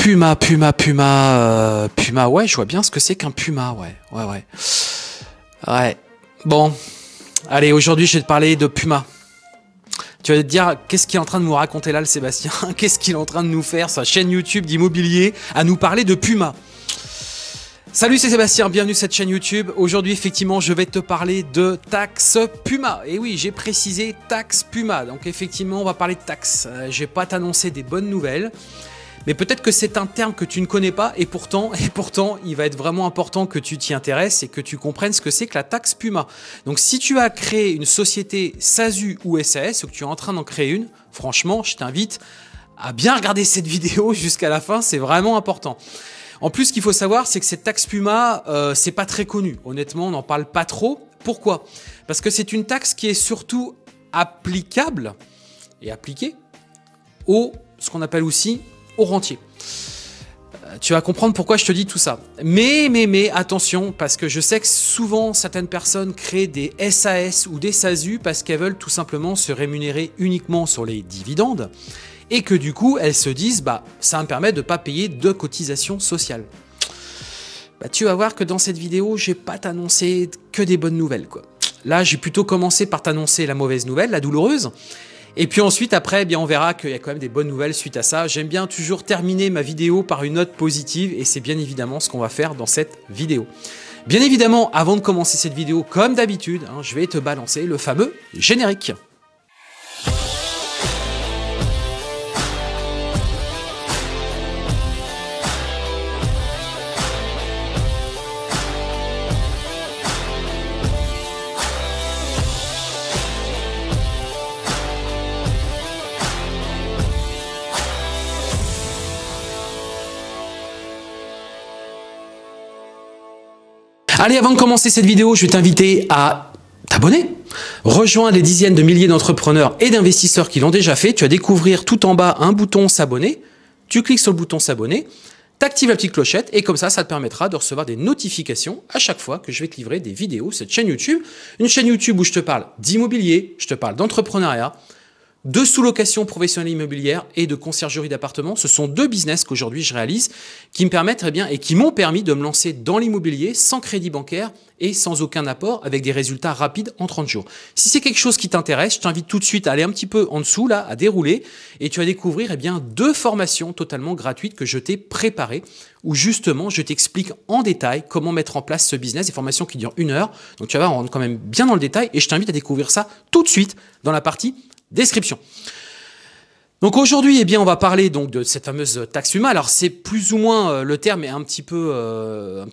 Puma, ouais, je vois bien ce que c'est qu'un puma, ouais. Bon, allez, aujourd'hui, je vais te parler de Puma. Tu vas te dire, qu'est-ce qu'il est en train de nous raconter là, le Sébastien? Qu'est-ce qu'il est en train de nous faire, sa chaîne YouTube d'immobilier, à nous parler de Puma? Salut, c'est Sébastien, bienvenue sur cette chaîne YouTube. Aujourd'hui, effectivement, je vais te parler de taxe Puma. Et oui, j'ai précisé taxe Puma. Donc, effectivement, on va parler de taxe. Je vais pas t'annoncer des bonnes nouvelles. Mais peut-être que c'est un terme que tu ne connais pas et pourtant, il va être vraiment important que tu t'y intéresses et que tu comprennes ce que c'est que la taxe Puma. Donc, si tu as créé une société SASU ou SAS ou que tu es en train d'en créer une, franchement, je t'invite à bien regarder cette vidéo jusqu'à la fin, c'est vraiment important. En plus, ce qu'il faut savoir, c'est que cette taxe Puma, c'est pas très connu. Honnêtement, on n'en parle pas trop. Pourquoi? Parce que c'est une taxe qui est surtout applicable et appliquée ce qu'on appelle aussi aux rentiers. Tu vas comprendre pourquoi je te dis tout ça. Mais attention, parce que je sais que souvent certaines personnes créent des SAS ou des SASU parce qu'elles veulent tout simplement se rémunérer uniquement sur les dividendes et que du coup elles se disent ça me permet de ne pas payer de cotisations sociales. Tu vas voir que dans cette vidéo, je vais pas t'annoncer que des bonnes nouvelles, quoi. Là, j'ai plutôt commencé par t'annoncer la mauvaise nouvelle, la douloureuse. Et puis ensuite, après, on verra qu'il y a quand même des bonnes nouvelles suite à ça. J'aime bien toujours terminer ma vidéo par une note positive et c'est bien évidemment ce qu'on va faire dans cette vidéo. Bien évidemment, avant de commencer cette vidéo, comme d'habitude, je vais te balancer le fameux générique. Allez, avant de commencer cette vidéo, je vais t'inviter à t'abonner, rejoindre les dizaines de milliers d'entrepreneurs et d'investisseurs qui l'ont déjà fait. Tu vas découvrir tout en bas un bouton s'abonner. Tu cliques sur le bouton s'abonner, tu actives la petite clochette et comme ça te permettra de recevoir des notifications à chaque fois que je vais te livrer des vidéos, cette chaîne YouTube. Une chaîne YouTube où je te parle d'immobilier, je te parle d'entrepreneuriat, de sous-location professionnelle immobilière et de conciergerie d'appartements. Ce sont deux business qu'aujourd'hui je réalise qui me permettent et qui m'ont permis de me lancer dans l'immobilier sans crédit bancaire et sans aucun apport avec des résultats rapides en 30 jours. Si c'est quelque chose qui t'intéresse, je t'invite tout de suite à aller un petit peu en dessous là, à dérouler et tu vas découvrir deux formations totalement gratuites que je t'ai préparées où justement je t'explique en détail comment mettre en place ce business, des formations qui durent 1 heure. Donc tu vas voir, on rentre quand même bien dans le détail et je t'invite à découvrir ça tout de suite dans la partie description. Donc aujourd'hui, on va parler donc de cette fameuse taxe Puma. Alors c'est plus ou moins le terme est un petit peu,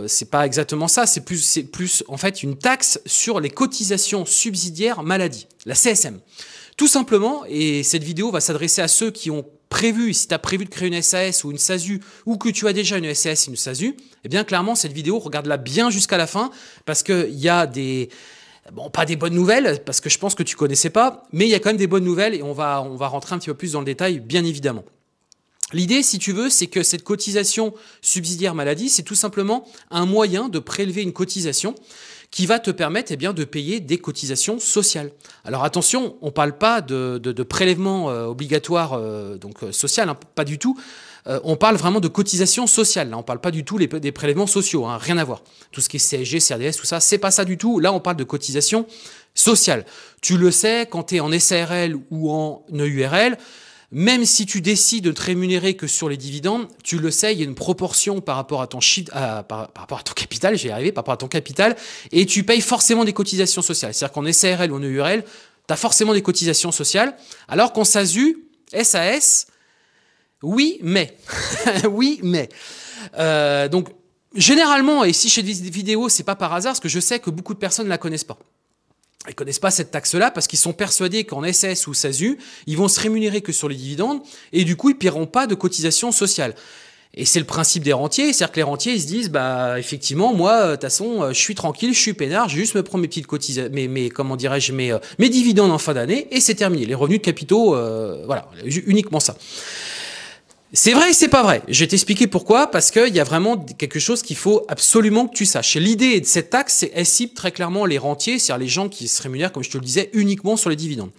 c'est pas exactement ça. C'est plus en fait une taxe sur les cotisations subsidiaires maladie, la CSM. Tout simplement. Et cette vidéo va s'adresser à ceux qui ont prévu, si tu as prévu de créer une SAS ou une SASU ou que tu as déjà une SAS et une SASU, clairement cette vidéo, regarde-la bien jusqu'à la fin parce que il y a des pas des bonnes nouvelles, parce que je pense que tu connaissais pas, mais il y a quand même des bonnes nouvelles et on va rentrer un petit peu plus dans le détail, bien évidemment. L'idée, si tu veux, c'est que cette cotisation subsidiaire maladie, c'est tout simplement un moyen de prélever une cotisation qui va te permettre de payer des cotisations sociales. Alors attention, on ne parle pas de prélèvement obligatoire social, pas du tout. On parle vraiment de cotisation sociale. Là, on ne parle pas du tout des prélèvements sociaux, rien à voir. Tout ce qui est CSG, CRDS, tout ça, c'est pas ça du tout. Là, on parle de cotisation sociale. Tu le sais, quand tu es en SARL ou en EURL, même si tu décides de te rémunérer que sur les dividendes, tu le sais, il y a une proportion par rapport à ton par rapport à ton capital, j'y arrivé, par rapport à ton capital, et tu payes forcément des cotisations sociales. C'est-à-dire qu'en SARL ou en EURL, tu as forcément des cotisations sociales, alors qu'en SASU, SAS, oui, mais. Oui, mais. Donc, généralement, et si je fais des vidéos, c'est pas par hasard, parce que je sais que beaucoup de personnes ne la connaissent pas. Ils ne connaissent pas cette taxe-là parce qu'ils sont persuadés qu'en SAS ou SASU, ils vont se rémunérer que sur les dividendes et du coup, ils ne paieront pas de cotisations sociales. Et c'est le principe des rentiers, c'est-à-dire que les rentiers, ils se disent, effectivement, moi, de toute façon, je suis tranquille, je suis peinard, je vais juste me prendre mes petites cotisations, mes dividendes en fin d'année et c'est terminé. Les revenus de capitaux, voilà, uniquement ça. C'est vrai et c'est pas vrai. Je vais t'expliquer pourquoi, parce qu'il y a vraiment quelque chose qu'il faut absolument que tu saches. L'idée de cette taxe, c'est qu'elle cible très clairement les rentiers, c'est-à-dire les gens qui se rémunèrent, comme je te le disais, uniquement sur les dividendes.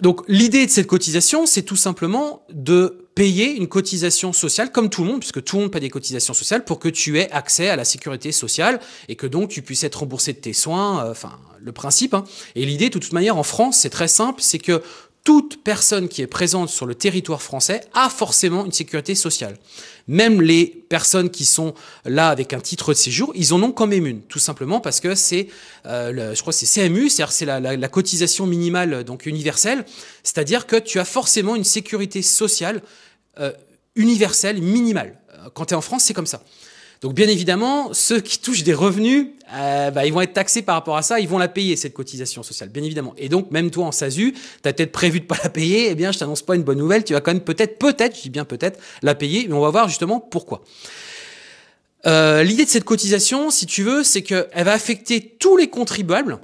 Donc l'idée de cette cotisation, c'est tout simplement de payer une cotisation sociale comme tout le monde, puisque tout le monde paie des cotisations sociales pour que tu aies accès à la sécurité sociale et que donc tu puisses être remboursé de tes soins, enfin le principe. Hein. Et l'idée, de toute manière, en France, c'est très simple, c'est que toute personne qui est présente sur le territoire français a forcément une sécurité sociale. Même les personnes qui sont là avec un titre de séjour, ils en ont quand même une, tout simplement parce que c'est, je crois que c'est CMU, c'est-à-dire c'est la cotisation minimale donc universelle, c'est-à-dire que tu as forcément une sécurité sociale universelle, minimale. Quand tu es en France, c'est comme ça. Donc bien évidemment, ceux qui touchent des revenus, ils vont être taxés par rapport à ça, ils vont la payer cette cotisation sociale, bien évidemment. Et donc même toi en SASU, tu as peut-être prévu de pas la payer, eh bien je t'annonce pas une bonne nouvelle, tu vas quand même peut-être, je dis bien peut-être, la payer, mais on va voir justement pourquoi. L'idée de cette cotisation, si tu veux, c'est qu'elle va affecter tous les contribuables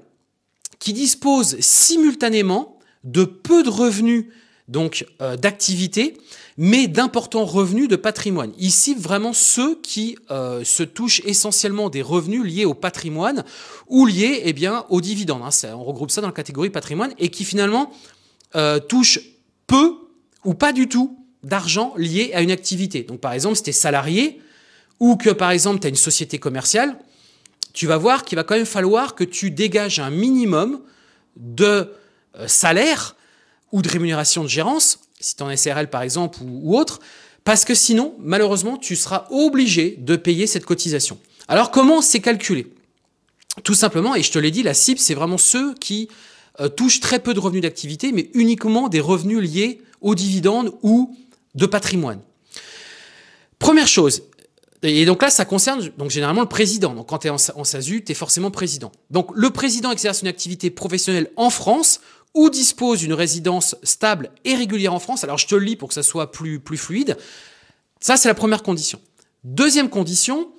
qui disposent simultanément de peu de revenus donc d'activité, mais d'importants revenus de patrimoine. Ici, vraiment ceux qui se touchent essentiellement des revenus liés au patrimoine ou liés eh bien, aux dividendes. Hein. On regroupe ça dans la catégorie patrimoine et qui finalement touchent peu ou pas du tout d'argent lié à une activité. Donc par exemple, si tu es salarié ou que par exemple tu as une société commerciale, tu vas voir qu'il va quand même falloir que tu dégages un minimum de salaire ou de rémunération de gérance, si tu es en SRL par exemple ou autre, parce que sinon, malheureusement, tu seras obligé de payer cette cotisation. Alors comment c'est calculé? Tout simplement, et je te l'ai dit, la cible, c'est vraiment ceux qui touchent très peu de revenus d'activité, mais uniquement des revenus liés aux dividendes ou de patrimoine. Première chose, et donc là, ça concerne donc généralement le président. Donc quand tu es en SASU, tu es forcément président. Donc le président exerce une activité professionnelle en France ou dispose d'une résidence stable et régulière en France. Alors je te le lis pour que ça soit plus fluide. Ça, c'est la première condition. Deuxième condition,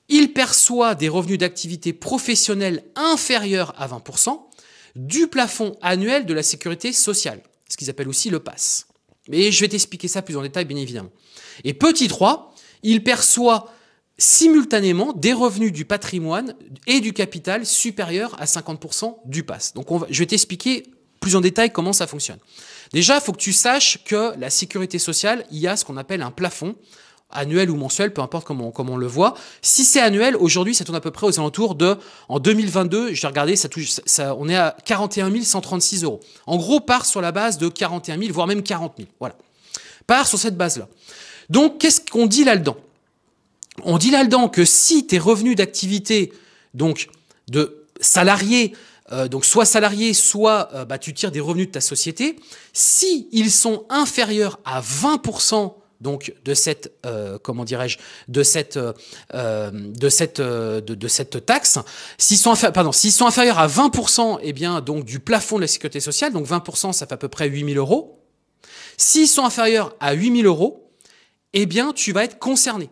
il perçoit des revenus d'activité professionnelle inférieurs à 20% du plafond annuel de la sécurité sociale, ce qu'ils appellent aussi le PASS. Mais je vais t'expliquer ça plus en détail, bien évidemment. Et petit 3, il perçoit simultanément des revenus du patrimoine et du capital supérieurs à 50% du PASS. Donc je vais t'expliquer plus en détail comment ça fonctionne. Déjà, il faut que tu saches que la sécurité sociale, il y a ce qu'on appelle un plafond, annuel ou mensuel, peu importe comment on le voit. Si c'est annuel, aujourd'hui, ça tourne à peu près aux alentours de, en 2022, j'ai regardé, on est à 41 136 €. En gros, part sur la base de 41 000, voire même 40 000. Voilà. Part sur cette base-là. Donc, qu'est-ce qu'on dit là-dedans? On dit là-dedans que si tes revenus d'activité, donc de salarié, donc soit salarié, soit tu tires des revenus de ta société, si ils sont inférieurs à 20% donc de cette comment dirais-je de cette taxe, s'ils sont inférieurs à 20% eh bien donc du plafond de la sécurité sociale, donc 20% ça fait à peu près 8 000 €. S'ils sont inférieurs à 8 000 €, eh bien tu vas être concerné.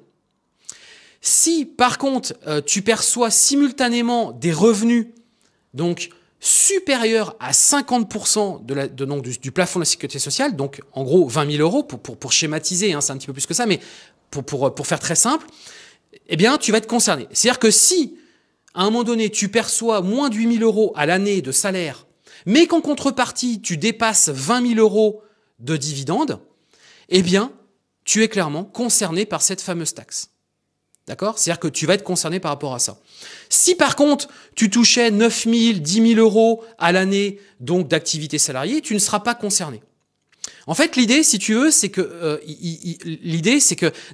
Si par contre tu perçois simultanément des revenus donc supérieur à 50% du plafond de la sécurité sociale, donc en gros 20 000 € pour schématiser, hein, c'est un petit peu plus que ça, mais pour faire très simple, eh bien tu vas être concerné. C'est-à-dire que si à un moment donné tu perçois moins de 8 000 € à l'année de salaire, mais qu'en contrepartie tu dépasses 20 000 € de dividendes, eh bien tu es clairement concerné par cette fameuse taxe. D'accord? C'est-à-dire que tu vas être concerné par rapport à ça. Si par contre, tu touchais 9 000, 10 000 € à l'année donc d'activité salariée, tu ne seras pas concerné. En fait, l'idée, si tu veux, c'est que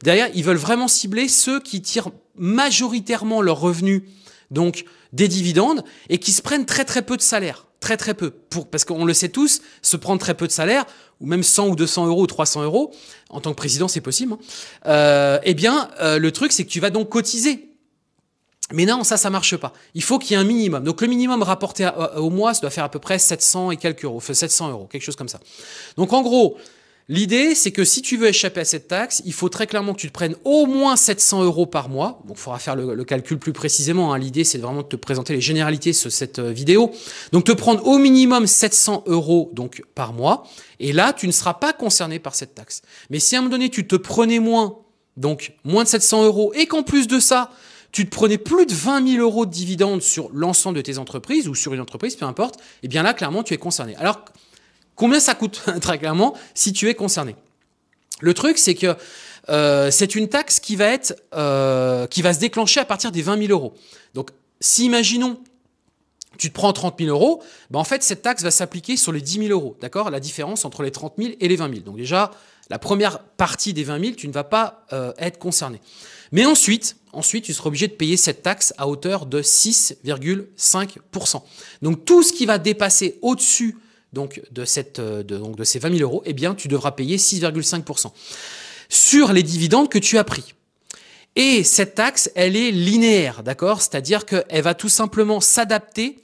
derrière, ils veulent vraiment cibler ceux qui tirent majoritairement leurs revenus donc des dividendes et qui se prennent très très peu de salaire. Très très peu. Parce qu'on le sait tous, se prendre très peu de salaire, ou même 100 ou 200 € ou 300 €, en tant que président, c'est possible, hein, le truc, c'est que tu vas donc cotiser. Mais non, ça marche pas. Il faut qu'il y ait un minimum. Donc le minimum rapporté au mois, ça doit faire à peu près 700 et quelques euros, 700 €, quelque chose comme ça. Donc en gros, l'idée, c'est que si tu veux échapper à cette taxe, il faut très clairement que tu te prennes au moins 700 € par mois. Donc il faudra faire le calcul plus précisément, hein. L'idée, c'est vraiment de te présenter les généralités sur cette vidéo. Donc te prendre au minimum 700 € donc par mois. Et là, tu ne seras pas concerné par cette taxe. Mais si à un moment donné, tu te prenais moins de 700 € et qu'en plus de ça, tu te prenais plus de 20 000 € de dividendes sur l'ensemble de tes entreprises ou sur une entreprise, peu importe, eh bien là, clairement, tu es concerné. Alors, combien ça coûte, très clairement, si tu es concerné? Le truc, c'est que c'est une taxe qui va se déclencher à partir des 20 000 euros. Donc, si imaginons, tu te prends 30 000 euros, ben en fait, cette taxe va s'appliquer sur les 10 000 euros. D'accord? La différence entre les 30 000 et les 20 000. Donc déjà, la première partie des 20 000, tu ne vas pas être concerné. Mais ensuite, tu seras obligé de payer cette taxe à hauteur de 6,5%. Donc tout ce qui va dépasser au-dessus donc, de ces 20 000 euros, eh bien, tu devras payer 6,5% sur les dividendes que tu as pris. Et cette taxe, elle est linéaire, d'accord? C'est-à-dire qu'elle va tout simplement s'adapter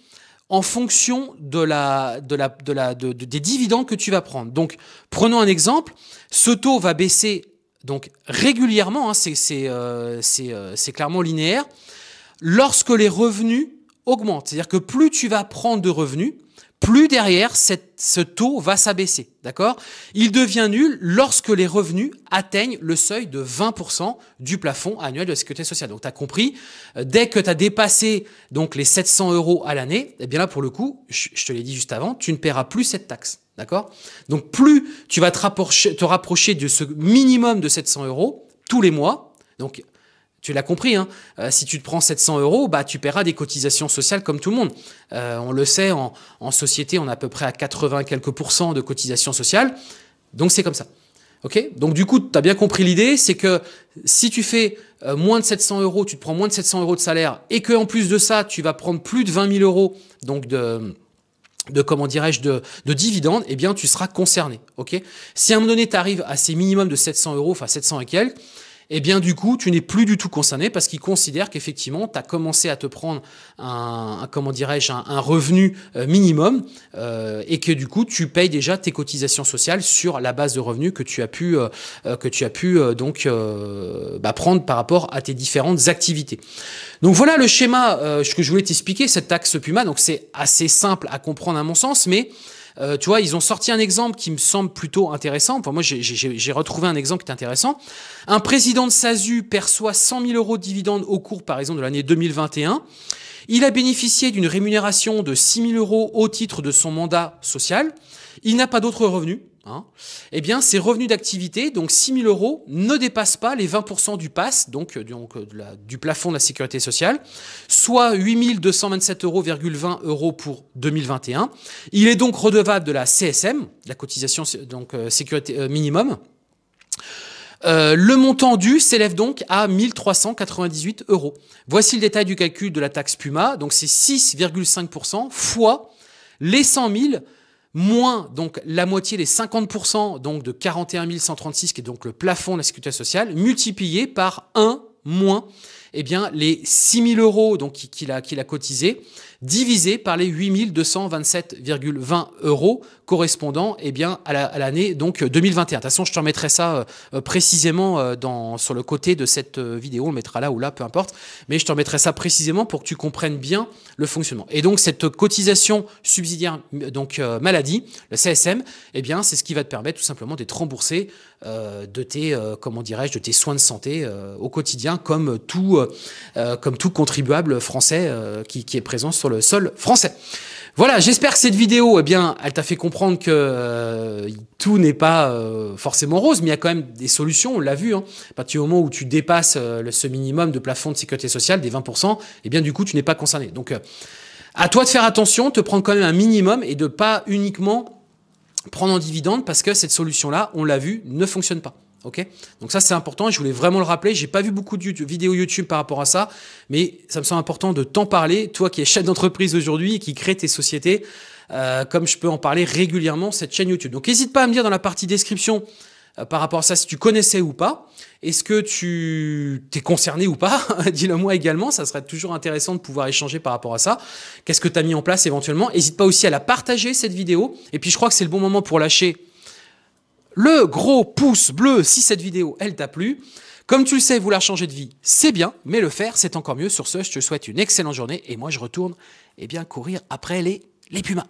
en fonction des dividendes que tu vas prendre. Donc, prenons un exemple. Ce taux va baisser donc régulièrement, hein, c'est clairement linéaire, lorsque les revenus augmentent. C'est-à-dire que plus tu vas prendre de revenus, plus derrière, ce taux va s'abaisser. D'accord? Il devient nul lorsque les revenus atteignent le seuil de 20% du plafond annuel de la sécurité sociale. Donc, tu as compris, dès que tu as dépassé donc, les 700 euros à l'année, eh bien là, pour le coup, je te l'ai dit juste avant, tu ne paieras plus cette taxe. D'accord? Donc, plus tu vas te rapprocher de ce minimum de 700 euros tous les mois, donc tu l'as compris, hein, si tu te prends 700 euros, bah, tu paieras des cotisations sociales comme tout le monde. On le sait, en société, on est à peu près à 80 quelques % de cotisations sociales. Donc, c'est comme ça. Okay? Donc, du coup, tu as bien compris l'idée, c'est que si tu fais moins de 700 euros, tu te prends moins de 700 euros de salaire et qu'en plus de ça, tu vas prendre plus de 20 000 euros donc de dividendes, eh bien, tu seras concerné. Okay? Si à un moment donné, tu arrives à ces minimums de 700 euros, enfin 700 et quelques, eh bien, du coup, tu n'es plus du tout concerné parce qu'ils considèrent qu'effectivement, tu as commencé à te prendre un revenu minimum et que du coup, tu payes déjà tes cotisations sociales sur la base de revenus que tu as pu prendre par rapport à tes différentes activités. Donc voilà le schéma que je voulais t'expliquer, cette taxe Puma. Donc c'est assez simple à comprendre à mon sens, mais tu vois, ils ont sorti un exemple qui me semble plutôt intéressant. Enfin, moi, j'ai retrouvé un exemple qui est intéressant. Un président de SASU perçoit 100 000 euros de dividendes au cours, par exemple, de l'année 2021. Il a bénéficié d'une rémunération de 6 000 euros au titre de son mandat social. Il n'a pas d'autres revenus. Hein. Eh bien, ces revenus d'activité, donc 6 000 euros, ne dépassent pas les 20% du PAS, du plafond de la sécurité sociale, soit 8 227,20 euros pour 2021. Il est donc redevable de la CSM, la cotisation sécurité minimum. Le montant dû s'élève donc à 1 398 euros. Voici le détail du calcul de la taxe Puma. Donc, c'est 6,5% fois les 100 000 moins donc la moitié des 50% donc de 41 136 qui est donc le plafond de la sécurité sociale multiplié par 1 moins eh bien les 6 000 euros donc qu'il a cotisé divisé par les 8 227,20 euros correspondant eh bien à l'année donc 2021. De toute façon, je te remettrai ça précisément sur le côté de cette vidéo, on le mettra là ou là, peu importe, mais je te remettrai ça précisément pour que tu comprennes bien le fonctionnement. Et donc cette cotisation subsidiaire donc maladie, le CSM, eh bien c'est ce qui va te permettre tout simplement d'être remboursé de tes soins de santé au quotidien comme tout contribuable français qui est présent sur le sol français. Voilà, j'espère que cette vidéo, eh bien, elle t'a fait comprendre que tout n'est pas forcément rose, mais il y a quand même des solutions, on l'a vu. Hein. À partir du moment où tu dépasses ce minimum de plafond de sécurité sociale, des 20%, eh bien, du coup, tu n'es pas concerné. Donc, à toi de faire attention, te prendre quand même un minimum et de pas uniquement prendre en dividende parce que cette solution-là, on l'a vu, ne fonctionne pas. Okay, donc ça c'est important et je voulais vraiment le rappeler. J'ai pas vu beaucoup de vidéos YouTube par rapport à ça, mais ça me semble important de t'en parler. Toi qui es chef d'entreprise aujourd'hui et qui crée tes sociétés, comme je peux en parler régulièrement sur cette chaîne YouTube. Donc n'hésite pas à me dire dans la partie description par rapport à ça si tu connaissais ou pas. Est-ce que tu t'es concerné ou pas? Dis-le moi également, ça serait toujours intéressant de pouvoir échanger par rapport à ça. Qu'est-ce que tu as mis en place éventuellement? N'hésite pas aussi à la partager cette vidéo. Et puis je crois que c'est le bon moment pour lâcher le gros pouce bleu si cette vidéo, elle t'a plu. Comme tu le sais, vouloir changer de vie, c'est bien, mais le faire, c'est encore mieux. Sur ce, je te souhaite une excellente journée et moi, je retourne courir après les pumas.